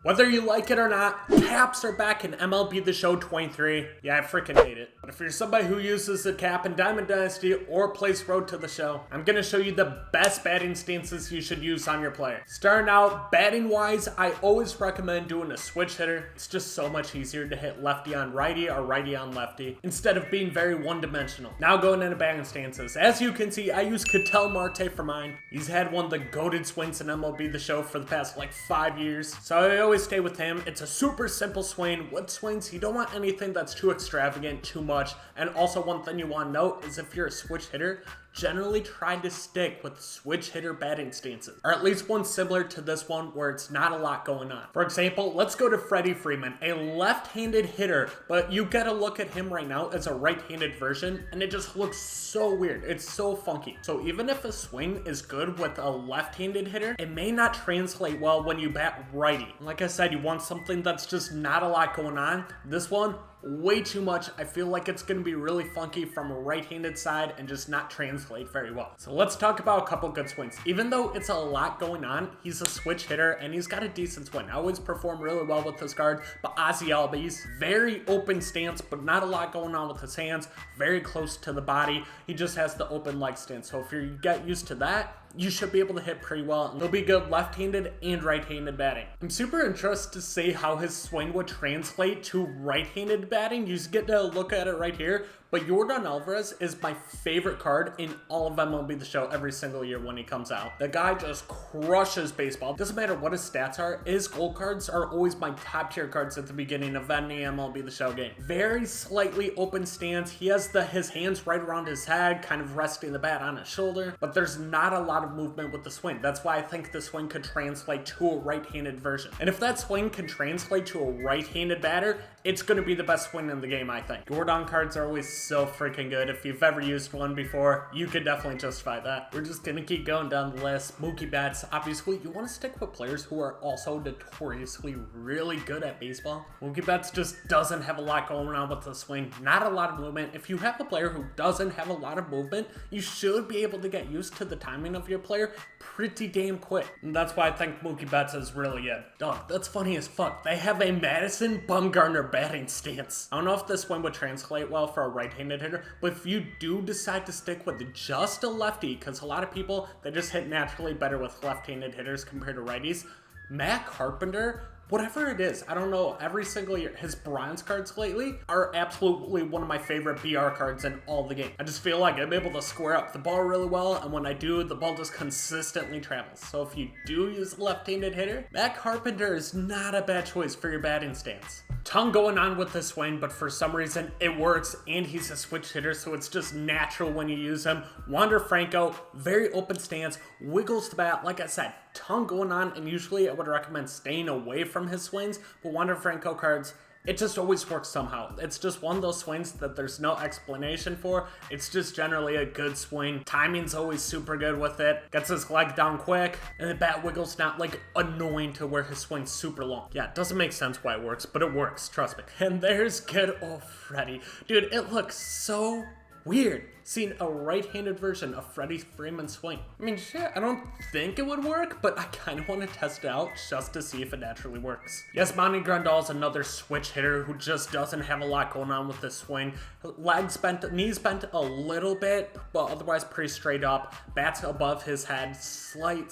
Whether you like it or not, caps are back in MLB The Show 23. Yeah, I freaking hate it. But if you're somebody who uses a cap in Diamond Dynasty or plays Road to the Show, I'm gonna show you the best batting stances you should use on your player. Starting out, batting wise, I always recommend doing a switch hitter. It's just so much easier to hit lefty on righty or righty on lefty, instead of being very one-dimensional. Now going into batting stances. As you can see, I use Bkindel Marte for mine. He's had one of the goated swings in MLB The Show for the past like 5 years. So I always stay with him. It's a super simple swing. With swings, you don't want anything that's too extravagant, too much. And also one thing you want to note is if you're a switch hitter, generally try to stick with switch hitter batting stances, or at least one similar to this one where it's not a lot going on. For example, let's go to Freddie Freeman, a left-handed hitter, but you gotta look at him right now as a right-handed version, and it just looks so weird. It's so funky. So even if a swing is good with a left-handed hitter, it may not translate well when you bat righty. Like I said, you want something that's just not a lot going on. This one, way too much. I feel like it's going to be really funky from a right-handed side and just not translate very well. So let's talk about a couple good swings. Even though it's a lot going on, he's a switch hitter and he's got a decent swing. I always perform really well with this card, but Ozzy Albies, very open stance, but not a lot going on with his hands, very close to the body. He just has the open leg stance. So if you get used to that, you should be able to hit pretty well, and he'll be good left-handed and right-handed batting. I'm super interested to see how his swing would translate to right-handed batting. You get to look at it right here, but Yordan Alvarez is my favorite card in all of MLB The Show every single year when he comes out. The guy just crushes baseball. Doesn't matter what his stats are, his gold cards are always my top tier cards at the beginning of any MLB The Show game. Very slightly open stance. He has his hands right around his head, kind of resting the bat on his shoulder, but there's not a lot of movement with the swing. That's why I think the swing could translate to a right-handed version. And if that swing can translate to a right-handed batter, it's going to be the best swing in the game, I think. Yordan cards are always so freaking good. If you've ever used one before, you could definitely justify that. We're just going to keep going down the list. Mookie Betts, obviously, you want to stick with players who are also notoriously really good at baseball. Mookie Betts just doesn't have a lot going on with the swing. Not a lot of movement. If you have a player who doesn't have a lot of movement, you should be able to get used to the timing of your player pretty damn quick. And that's why I think Mookie Betts is really good. Dog, that's funny as fuck. They have a Madison Bumgarner batting stance. I don't know if this one would translate well for a right-handed hitter, but if you do decide to stick with just a lefty, because a lot of people, they just hit naturally better with left-handed hitters compared to righties, Matt Carpenter, whatever it is, I don't know, every single year, his bronze cards lately are absolutely one of my favorite BR cards in all the game. I just feel like I'm able to square up the ball really well, and when I do, the ball just consistently travels. So if you do use a left-handed hitter, Matt Carpenter is not a bad choice for your batting stance. Ton going on with this swing, but for some reason it works, and he's a switch hitter, so it's just natural when you use him. Wander Franco, very open stance, wiggles the bat. Like I said, ton going on, and usually I would recommend staying away from his swings, but Wander Franco cards, it just always works somehow. It's just one of those swings that there's no explanation for. It's just generally a good swing. Timing's always super good with it. Gets his leg down quick, and the bat wiggle's not like annoying to where his swing's super long. Yeah, it doesn't make sense why it works, but it works, trust me. And there's good old Freddie. Dude, it looks so weird seeing a right-handed version of Freddie Freeman's swing. I mean, shit, I don't think it would work, but I kind of want to test it out just to see if it naturally works. Yes, Bkindel is another switch hitter who just doesn't have a lot going on with this swing. Legs bent, knees bent a little bit, but otherwise pretty straight up. Bats above his head, slight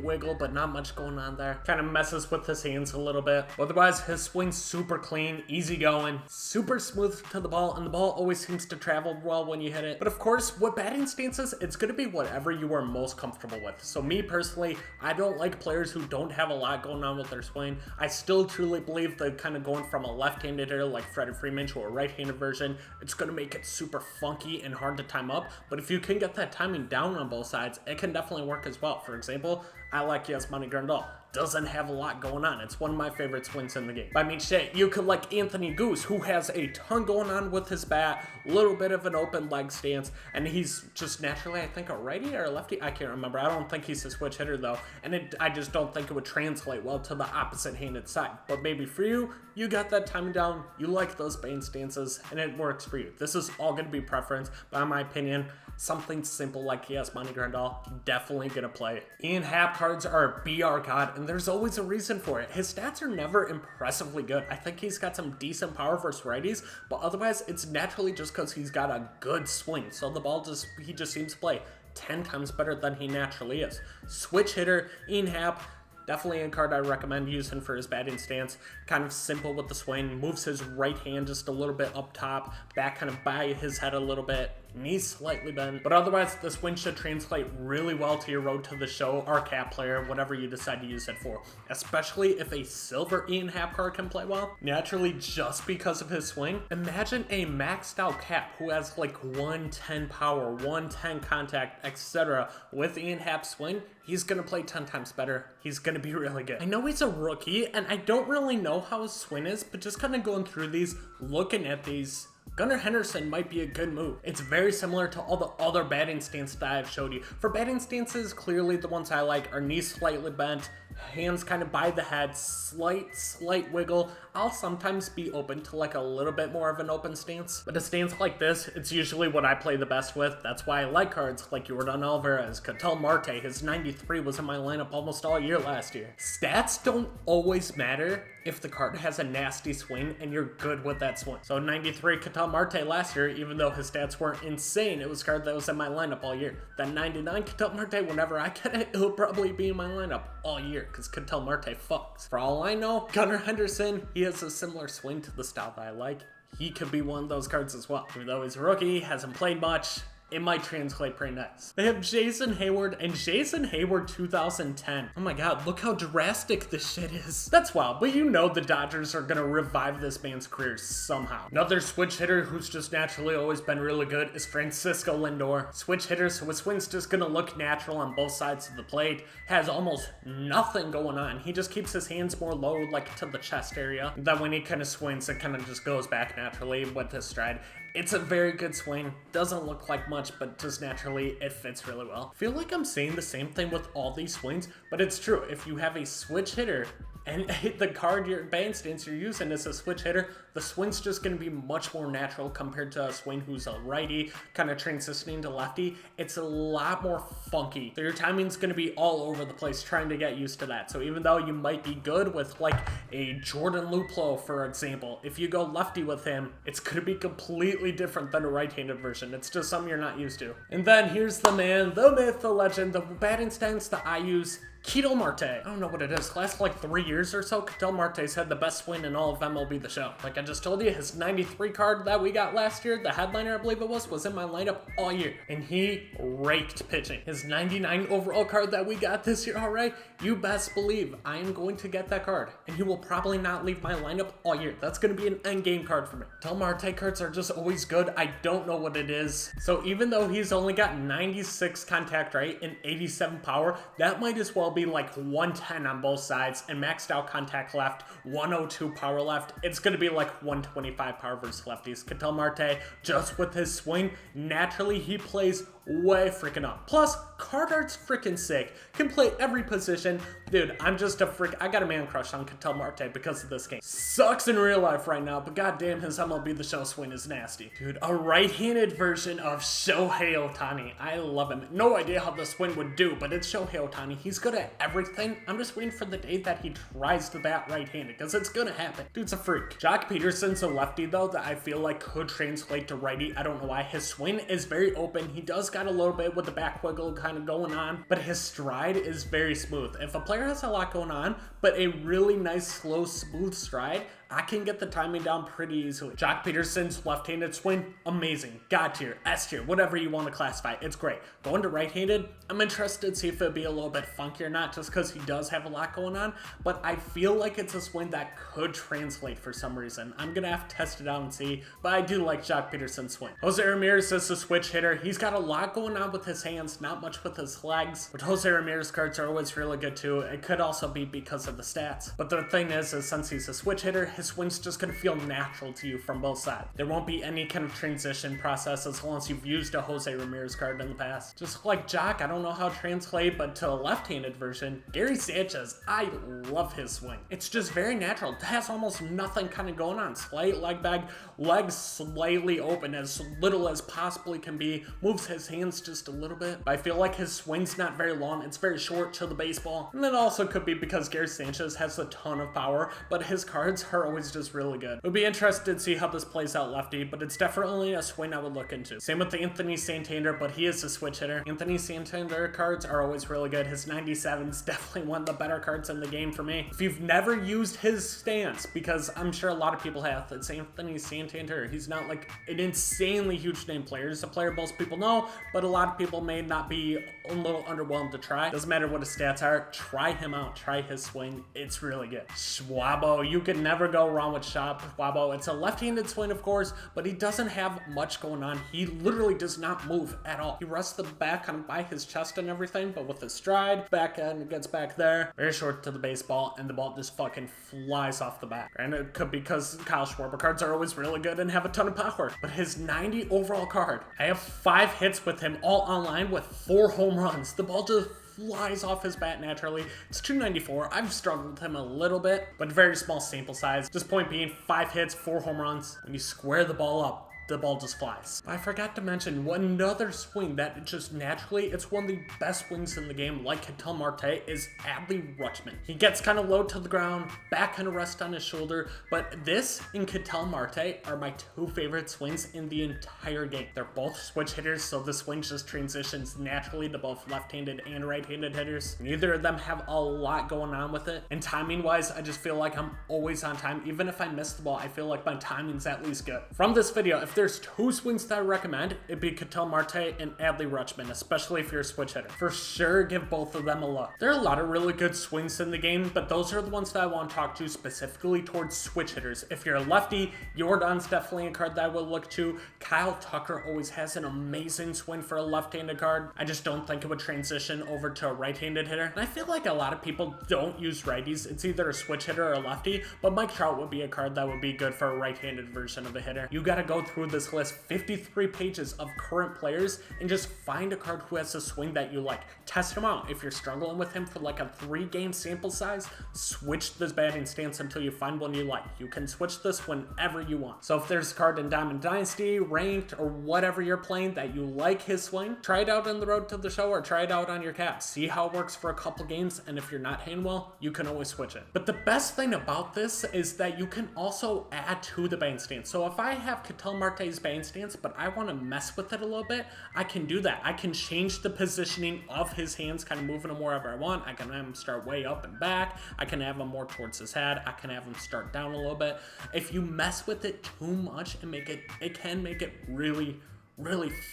wiggle, but not much going on there. Kind of messes with his hands a little bit. Otherwise, his swing's super clean, easy going, super smooth to the ball, and the ball always seems to travel well when you hit it. But of course, with batting stances, it's going to be whatever you are most comfortable with. So me personally, I don't like players who don't have a lot going on with their swing. I still truly believe that kind of going from a left-handed hitter like Freddie Freeman to a right-handed version, it's going to make it super funky and hard to time up. But if you can get that timing down on both sides, it can definitely work as well. For example, I like Yasmani Grandal. Doesn't have a lot going on. It's one of my favorite swings in the game. I mean, shit, you could like Anthony Goose, who has a ton going on with his bat, little bit of an open leg stance, and he's just naturally, I think, a righty or a lefty. I can't remember. I don't think he's a switch hitter, though, and I just don't think it would translate well to the opposite-handed side. But maybe for you, you got that timing down, you like those batting stances, and it works for you. This is all going to be preference, but in my opinion, something simple like he has Bkindel, definitely gonna play it. Ian Happ cards are a BR god, and there's always a reason for it. His stats are never impressively good. I think he's got some decent power versus righties, but otherwise it's naturally just because he's got a good swing. So the ball he just seems to play 10 times better than he naturally is. Switch hitter, Ian Happ, definitely a card I recommend using for his batting stance. Kind of simple with the swing, moves his right hand just a little bit up top, back kind of by his head a little bit, knees slightly bent, but otherwise the swing should translate really well to your road to the show or cap player, whatever you decide to use it for, especially if a silver Ian Happ card can play well. Naturally, just because of his swing, imagine a maxed out cap who has like 110 power, 110 contact, etc. with Ian Happ's swing. He's gonna play 10 times better. He's gonna be really good. I know he's a rookie, and I don't really know how his swing is, but just kind of going through these, looking at these, Gunnar Henderson might be a good move. It's very similar to all the other batting stances that I've showed you. For batting stances, clearly the ones I like are knees slightly bent, hands kind of by the head, slight wiggle. I'll sometimes be open to like a little bit more of an open stance, but a stance like this, it's usually what I play the best with. That's why I like cards like Jordan Alvarez, Ketel Marte. His 93 was in my lineup almost all year last year. Stats don't always matter if the card has a nasty swing and you're good with that swing. So 93 Ketel Marte last year, even though his stats weren't insane, it was a card that was in my lineup all year. That 99 Ketel Marte, whenever I get it, it'll probably be in my lineup all year because Ketel Marte fucks. For all I know, Gunnar Henderson, he has a similar swing to the style that I like. He could be one of those cards as well. Even though he's a rookie, hasn't played much, it might translate pretty nice. They have Jason Hayward and Jason Hayward 2010. Oh my god, look how drastic this shit is. That's wild, but you know the Dodgers are gonna revive this man's career somehow. Another switch hitter who's just naturally always been really good is Francisco Lindor. Switch hitter, so his swing's just gonna look natural on both sides of the plate. Has almost nothing going on. He just keeps his hands more low, like to the chest area. Then when he kind of swings, it kind of just goes back naturally with his stride. It's a very good swing. Doesn't look like much, but just naturally, it fits really well. I feel like I'm saying the same thing with all these swings, but it's true. If you have a switch hitter and the card your batting stance you're using is a switch hitter, the swing's just going to be much more natural compared to a swing who's a righty, kind of transitioning to lefty. It's a lot more funky. So your timing's going to be all over the place trying to get used to that. So even though you might be good with like a Jordan Luplow, for example, if you go lefty with him, it's going to be completely different than a right-handed version. It's just something you're not used to. And then here's the man, the myth, the legend, the batting stance that I use, Ketel Marte. I don't know what it is. Last like 3 years or so, Ketel Marte's had the best swing in all of MLB The Show. Like I just told you, his 93 card that we got last year, the headliner I believe it was in my lineup all year. And he raked pitching. His 99 overall card that we got this year, alright, you best believe I am going to get that card. And he will probably not leave my lineup all year. That's going to be an end game card for me. Ketel Marte cards are just always good. I don't know what it is. So even though he's only got 96 contact rate and 87 power, that might as well be like 110 on both sides and maxed out contact left, 102 power left. It's going to be like 125 power versus lefties. Ketel Marte, just with his swing, naturally he plays way freaking up. Plus, card art's freaking sick. Can play every position. Dude, I'm just a freak. I got a man crush on Ketel Marte because of this game. Sucks in real life right now, but goddamn, his MLB The Show swing is nasty. Dude, a right-handed version of Shohei Ohtani. I love him. No idea how the swing would do, but it's Shohei Ohtani. He's good at everything. I'm just waiting for the day that he tries to bat right-handed, because it's gonna happen. Dude's a freak. Jock Peterson's a lefty, though, that I feel like could translate to righty. I don't know why. His swing is very open. He does got a little bit with the back wiggle kind of going on, but his stride is very smooth. If a player has a lot going on, but a really nice, slow, smooth stride, I can get the timing down pretty easily. Jock Peterson's left-handed swing, amazing. God tier, S tier, whatever you want to classify, it's great. Going to right-handed, I'm interested to see if it'll be a little bit funky or not, just because he does have a lot going on, but I feel like it's a swing that could translate for some reason. I'm gonna have to test it out and see, but I do like Jock Peterson's swing. Jose Ramirez is a switch hitter. He's got a lot going on with his hands, not much with his legs, but Jose Ramirez cards are always really good too. It could also be because of the stats, but the thing is since he's a switch hitter, his swing's just gonna feel natural to you from both sides. There won't be any kind of transition process as long as you've used a Jose Ramirez card in the past. Just like Jock, I don't know how to translate, but to a left-handed version, Gary Sanchez, I love his swing. It's just very natural. It has almost nothing kind of going on. Slight leg bag, legs slightly open, as little as possibly can be, moves his hands just a little bit. But I feel like his swing's not very long. It's very short to the baseball. And it also could be because Gary Sanchez has a ton of power, but his cards are always just really good. Would be interested to see how this plays out lefty, but it's definitely a swing I would look into. Same with the Anthony Santander, but he is a switch hitter. Anthony Santander cards are always really good. His 97's definitely one of the better cards in the game for me. If you've never used his stance, because I'm sure a lot of people have, it's Anthony Santander. He's not like an insanely huge name player. He's a player most people know, but a lot of people may not be a little underwhelmed to try. Doesn't matter what his stats are, try him out, try his swing. It's really good. Schwabo, you can never go wrong with Schwabo. It's a left-handed swing, of course, but he doesn't have much going on. He literally does not move at all. He rests the back kind of by his chest and everything, but with his stride, back end gets back there, very short to the baseball, and the ball just fucking flies off the bat. And it could be because Kyle Schwarber cards are always really good and have a ton of power. But his 90 overall card, I have 5 hits with him all online with 4 home runs. The ball just flies off his bat naturally. It's 294. I've struggled with him a little bit, but very small sample size. Just point being, 5 hits, 4 home runs. When you square the ball up, the ball just flies. I forgot to mention another swing that just naturally, it's one of the best swings in the game, like Ketel Marte, is Adley Rutschman. He gets kind of low to the ground, back kind of rest on his shoulder, but this and Ketel Marte are my 2 favorite swings in the entire game. They're both switch hitters, so the swing just transitions naturally to both left-handed and right-handed hitters. Neither of them have a lot going on with it, and timing-wise, I just feel like I'm always on time. Even if I miss the ball, I feel like my timing's at least good. From this video, if there's 2 swings that I recommend, it'd be Ketel Marte and Adley Rutschman, especially if you're a switch hitter. For sure, give both of them a look. There are a lot of really good swings in the game, but those are the ones that I want to talk to specifically towards switch hitters. If you're a lefty, Jordan's definitely a card that I would look to. Kyle Tucker always has an amazing swing for a left-handed card. I just don't think it would transition over to a right-handed hitter. And I feel like a lot of people don't use righties. It's either a switch hitter or a lefty, but Mike Trout would be a card that would be good for a right-handed version of a hitter. You gotta go through this list, 53 pages of current players, and just find a card who has a swing that you like. Test him out. If you're struggling with him for like a 3-game sample size, switch this batting stance until you find one you like. You can switch this whenever you want. So if there's a card in Diamond Dynasty, ranked, or whatever you're playing that you like his swing, try it out on the road to the show or try it out on your cap. See how it works for a couple games, and if you're not hitting well, you can always switch it. But the best thing about this is that you can also add to the batting stance. So if I have Ketel Marte's batting stance, but I want to mess with it a little bit, I can do that. I can change the positioning of his hands, kind of moving them wherever I want. I can have him start way up and back. I can have him more towards his head. I can have him start down a little bit. If you mess with it too much and it can make it really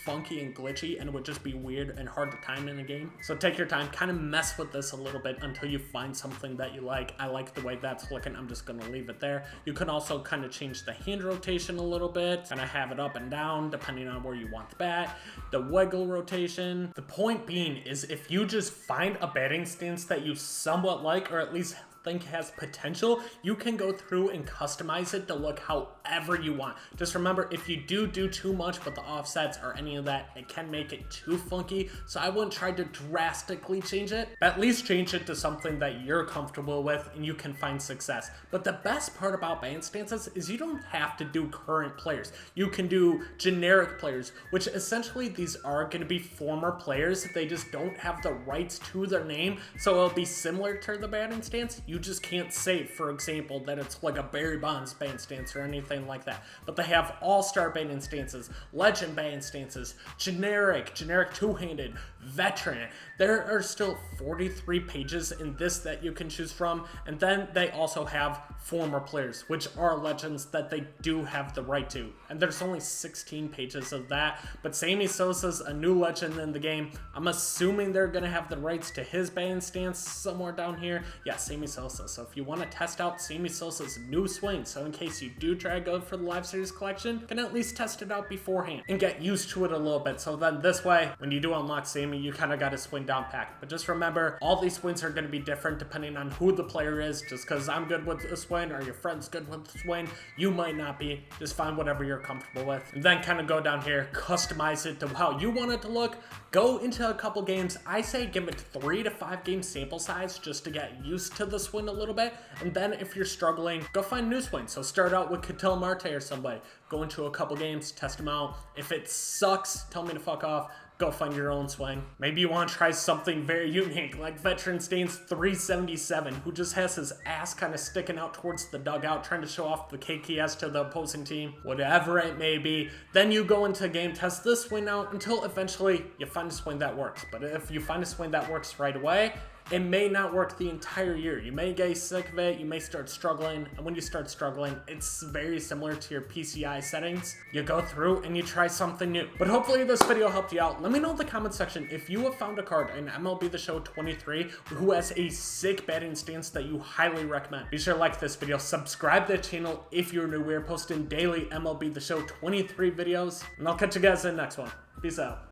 funky and glitchy, and it would just be weird and hard to time in a game. So take your time, kind of mess with this a little bit until you find something that you like. I like the way that's looking. I'm just going to leave it there. You can also kind of change the hand rotation a little bit, and I have it up and down depending on where you want the bat, the wiggle rotation. The point being is if you just find a batting stance that you somewhat like, or at least think has potential, you can go through and customize it to look however you want. Just remember, if you do too much with the offsets or any of that, it can make it too funky. So I wouldn't try to drastically change it. At least change it to something that you're comfortable with and you can find success. But the best part about band stances is you don't have to do current players. You can do generic players, which essentially these are going to be former players. They just don't have the rights to their name, so it'll be similar to the batting stance. You just can't say, for example, that it's like a Barry Bonds batting stance or anything like that. But they have all-star batting stances, legend batting stances, generic two-handed, veteran. There are still 43 pages in this that you can choose from, and then they also have former players, which are legends that they do have the right to. And there's only 16 pages of that, but Sammy Sosa's a new legend in the game. I'm assuming they're gonna have the rights to his batting stance somewhere down here. Yeah, Sammy Sosa. So if you want to test out Sammy Sosa's new swing, so in case you do try to go for the Live Series collection, you can at least test it out beforehand and get used to it a little bit. So then this way, when you do unlock Sammy me you kind of got a swing down pack. But just remember, all these swings are going to be different depending on who the player is. Just because I'm good with a swing or your friend's good with a swing, you might not be. Just find whatever you're comfortable with. And then kind of go down here, customize it to how you want it to look. Go into a couple games. I say give it 3 to 5 game sample size just to get used to the swing a little bit. And then if you're struggling, go find new swings. So start out with Bkindel Marte or somebody. Go into a couple games, test them out. If it sucks, tell me to fuck off. Go find your own swing. Maybe you want to try something very unique, like Veteran Stains 377, who just has his ass kind of sticking out towards the dugout, trying to show off the cake he has to the opposing team. Whatever it may be. Then you go into a game, test this swing out until eventually you find a swing that works. But if you find a swing that works right away, it may not work the entire year. You may get sick of it, you may start struggling, and when you start struggling, it's very similar to your PCI settings. You go through and you try something new. But hopefully this video helped you out. Let me know in the comment section if you have found a card in MLB The Show 23 who has a sick batting stance that you highly recommend. Be sure to like this video, subscribe to the channel if you're new. We're posting daily MLB The Show 23 videos, and I'll catch you guys in the next one. Peace out.